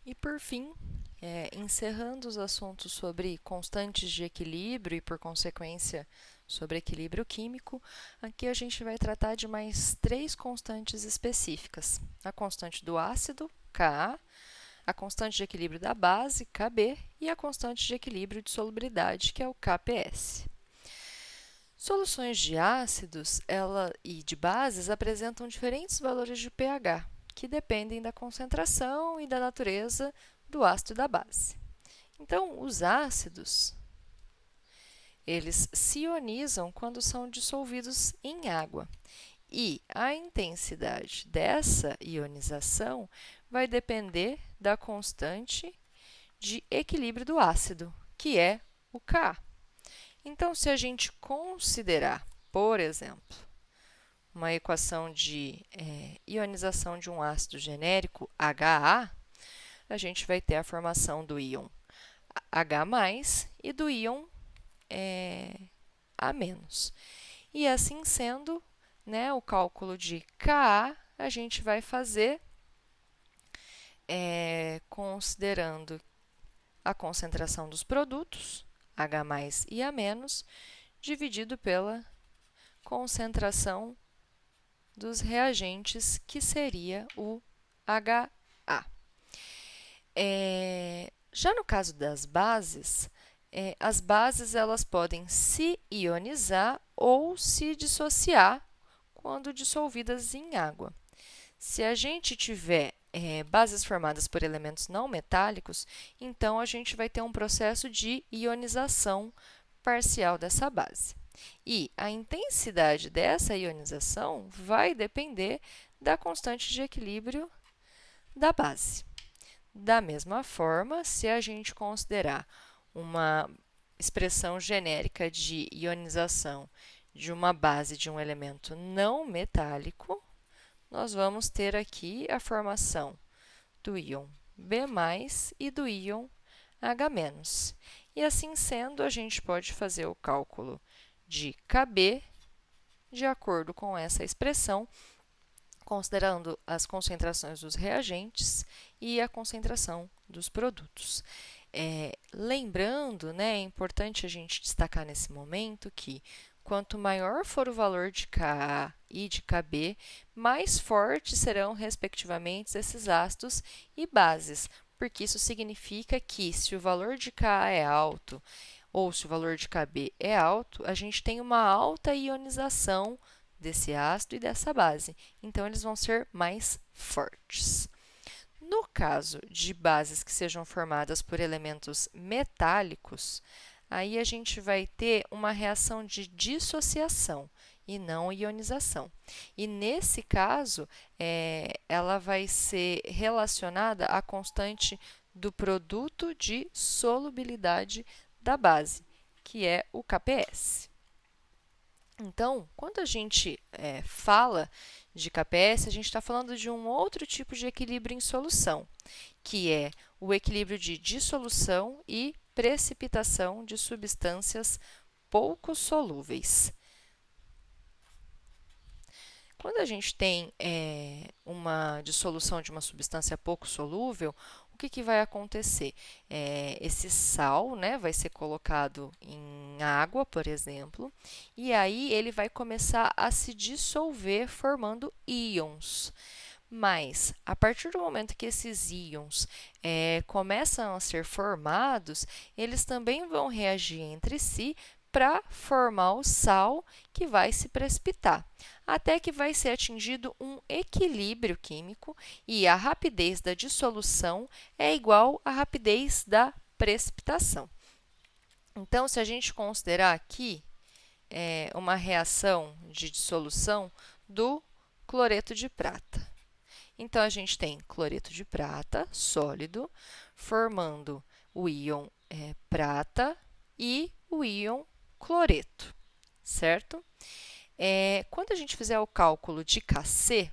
E por fim, encerrando os assuntos sobre constantes de equilíbrio e, por consequência, sobre equilíbrio químico, aqui a gente vai tratar de mais três constantes específicas: a constante do ácido, Ka, a constante de equilíbrio da base, Kb, e a constante de equilíbrio de solubilidade, que é o Kps. Soluções de ácidos e de bases apresentam diferentes valores de pH, que dependem da concentração e da natureza do ácido e da base. Então, os ácidos, eles se ionizam quando são dissolvidos em água. E a intensidade dessa ionização vai depender da constante de equilíbrio do ácido, que é o Ka. Então, se a gente considerar, por exemplo, uma equação de ionização de um ácido genérico HA, a gente vai ter a formação do íon H+, e do íon A-. E assim sendo, né, o cálculo de Ka a gente vai fazer considerando a concentração dos produtos, H+ e A-, dividido pela concentração dos reagentes, que seria o HA. Já no caso das bases, as bases elas podem se ionizar ou se dissociar quando dissolvidas em água. Se a gente tiver bases formadas por elementos não metálicos, então a gente vai ter um processo de ionização parcial dessa base. E a intensidade dessa ionização vai depender da constante de equilíbrio da base. Da mesma forma, se a gente considerar uma expressão genérica de ionização de uma base de um elemento não metálico, nós vamos ter aqui a formação do íon B+ e do íon H-. E assim sendo, a gente pode fazer o cálculo de Kb de acordo com essa expressão, considerando as concentrações dos reagentes e a concentração dos produtos. Lembrando, né, é importante a gente destacar nesse momento que quanto maior for o valor de Ka e de Kb, mais fortes serão, respectivamente, esses ácidos e bases, porque isso significa que, se o valor de Ka é alto ou se o valor de Kb é alto, a gente tem uma alta ionização desse ácido e dessa base. Então, eles vão ser mais fortes. No caso de bases que sejam formadas por elementos metálicos, aí a gente vai ter uma reação de dissociação e não ionização. E nesse caso, ela vai ser relacionada à constante do produto de solubilidade da base, que é o Kps. Então, quando a gente fala de Kps, a gente está falando de um outro tipo de equilíbrio em solução, que é o equilíbrio de dissolução e precipitação de substâncias pouco solúveis. Quando a gente tem uma dissolução de uma substância pouco solúvel, o que vai acontecer? Esse sal, né, vai ser colocado em água, por exemplo, e aí ele vai começar a se dissolver formando íons. Mas, a partir do momento que esses íons começam a ser formados, eles também vão reagir entre si para formar o sal, que vai se precipitar, até que vai ser atingido um equilíbrio químico e a rapidez da dissolução é igual à rapidez da precipitação. Então, se a gente considerar aqui uma reação de dissolução do cloreto de prata. Então, a gente tem cloreto de prata sólido, formando o íon prata e o íon cloreto, certo? Quando a gente fizer o cálculo de Kc,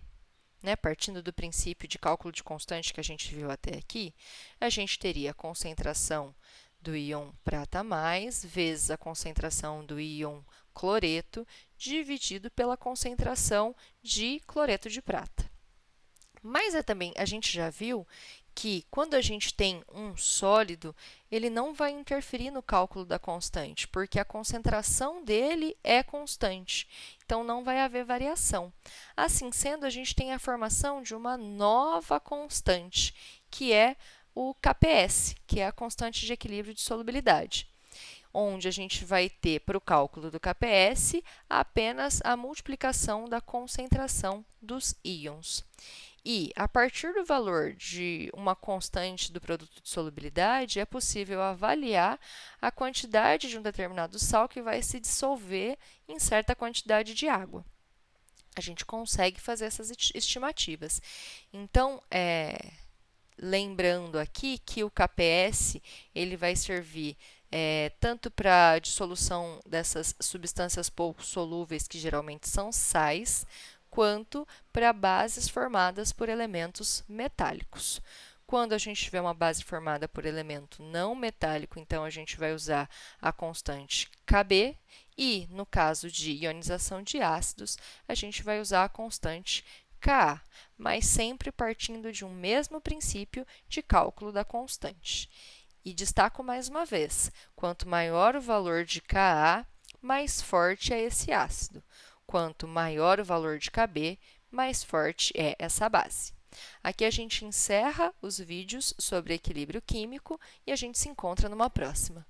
né, partindo do princípio de cálculo de constante que a gente viu até aqui, a gente teria a concentração do íon prata mais vezes a concentração do íon cloreto dividido pela concentração de cloreto de prata. Mas também, a gente já viu que quando a gente tem um sólido, ele não vai interferir no cálculo da constante, porque a concentração dele é constante, então não vai haver variação. Assim sendo, a gente tem a formação de uma nova constante, que é o KPS, que é a constante de equilíbrio de solubilidade, onde a gente vai ter para o cálculo do KPS apenas a multiplicação da concentração dos íons. E, a partir do valor de uma constante do produto de solubilidade, é possível avaliar a quantidade de um determinado sal que vai se dissolver em certa quantidade de água. A gente consegue fazer essas estimativas. Então, lembrando aqui que o KPS ele vai servir tanto para a dissolução dessas substâncias pouco solúveis, que geralmente são sais, quanto para bases formadas por elementos metálicos. Quando a gente tiver uma base formada por elemento não metálico, então a gente vai usar a constante Kb, e no caso de ionização de ácidos, a gente vai usar a constante Ka, mas sempre partindo de um mesmo princípio de cálculo da constante. E destaco mais uma vez, quanto maior o valor de Ka, mais forte é esse ácido. Quanto maior o valor de Kb, mais forte é essa base. Aqui a gente encerra os vídeos sobre equilíbrio químico e a gente se encontra numa próxima.